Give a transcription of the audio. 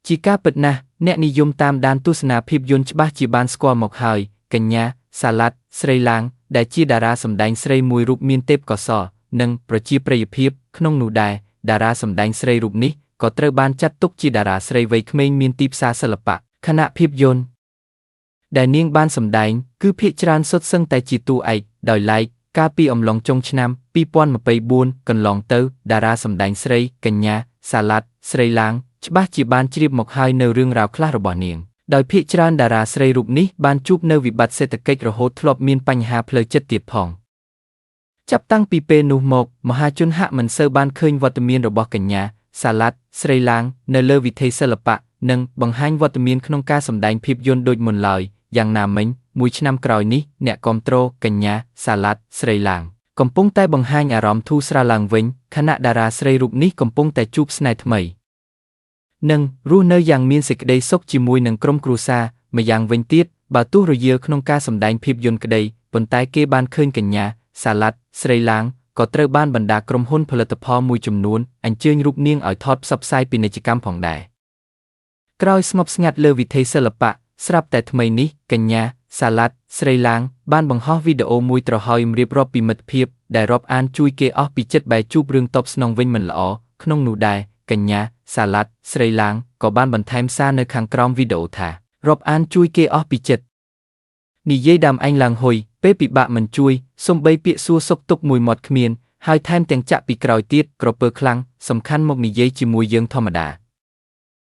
ជាការពិតណាស់អ្នកនិយមតាមដានទស្សនាភាពយន្តច្បាស់ជាបានស្គាល់មកហើយកញ្ញាសាឡាត់ស្រីឡាងដែលជាតារាសម្ដែងស្រីមួយរូបមានទេពកោសល្យនិងប្រជាប្រិយភាពក្នុងនោះដែរតារាសម្ដែងស្រីរូបនេះក៏ត្រូវបានចាត់ទុកជាតារាស្រីវ័យក្មេងមានទីផ្សារសិល្បៈខណៈភាពយន្តដែលនាងបានសម្ដែងគឺភាគច្រើនសុទ្ធសឹងតែជាតួឯកដោយឡែកកាលពីអំឡុងចុងឆ្នាំ2024កន្លងទៅតារាសម្ដែងស្រីកញ្ញាសាឡាត់ស្រីឡាងច្បាស់ជាបានជ្រាបមកហើយនៅរឿងរ៉ាវខ្លះរបស់នាងដោយភាគច្រើនតារាស្រីរូបនេះបានជួបនៅវិបត្តិសេដ្ឋកិច្ចរហូតធ្លាប់មានបញ្ហាផ្លូវចិត្តទៀតផងចាប់តាំងពីពេលនោះមកមហាជនហាក់មិនសូវបានឃើញវត្តមានរបស់កញ្ញាសាឡាត់ស្រីឡាងនៅលើវិថីសិល្បៈនិងបង្ហាញវត្តមានក្នុងការសម្ដែងភាពយន្តដូចមុនឡើយយ៉ាងណាមិញមួយឆ្នាំក្រោយនេះអ្នកគាំទ្រកញ្ញាសាឡាត់ស្រីឡាងកំពុងតែបង្ហាញអារម្មណ៍ធូរស្រាលឡើងវិញខណៈតារាស្រីរូបនេះកំពុងតែជួបស្នេហ៍ថ្មីនិងរស់នៅយ៉ាងមានសេចក្តីសុខជាមួយនឹងក្រុមគ្រួសារម្យ៉ាងវិញទៀតបើទោះរយាលក្នុងការសម្ដែងភាពយន្តក្តីប៉ុន្តែគេបានឃើញកញ្ញាសាឡាត់ស្រីឡាងក៏ត្រូវបានបណ្ដាក្រុមហ៊ុនផលិតផលមួយចំនួនអញ្ជើញរូបនាងឲ្យថតផ្សព្វផ្សាយពាណិជ្ជកម្មផងដែរក្រោយស្ងប់ស្ងាត់លើវិថីសិល្បៈស្រាប់តែថ្មីនេះកញ្ញាសាឡាត់ស្រីឡាងបានបង្ហោះវីដេអូមួយត្រហើយរៀបរាប់ពីមិត្តភាពដែលរាប់អានជួយគេអស់ពីចិត្តបែរជួបរឿងតបស្នងវិញមិនល្អក្នុងនោះដែរកញ្ញាសាឡាត់ស្រីឡាងក៏បានបន្ថែមសារនៅខាងក្រោមវីដេអូថារាប់អានជួយគេអស់ពីចិត្តនិយាយដើមអញឡើងហុយពេលពិបាកមិនជួយសំបីពាក្យសួរសុខទុក្ខមួយមាត់គ្មានហើយថែមទាំងចាក់ពីក្រោយទៀតក្រពើខ្លាំងសំខាន់មកនិយាយជាមួយយើងធម្មតា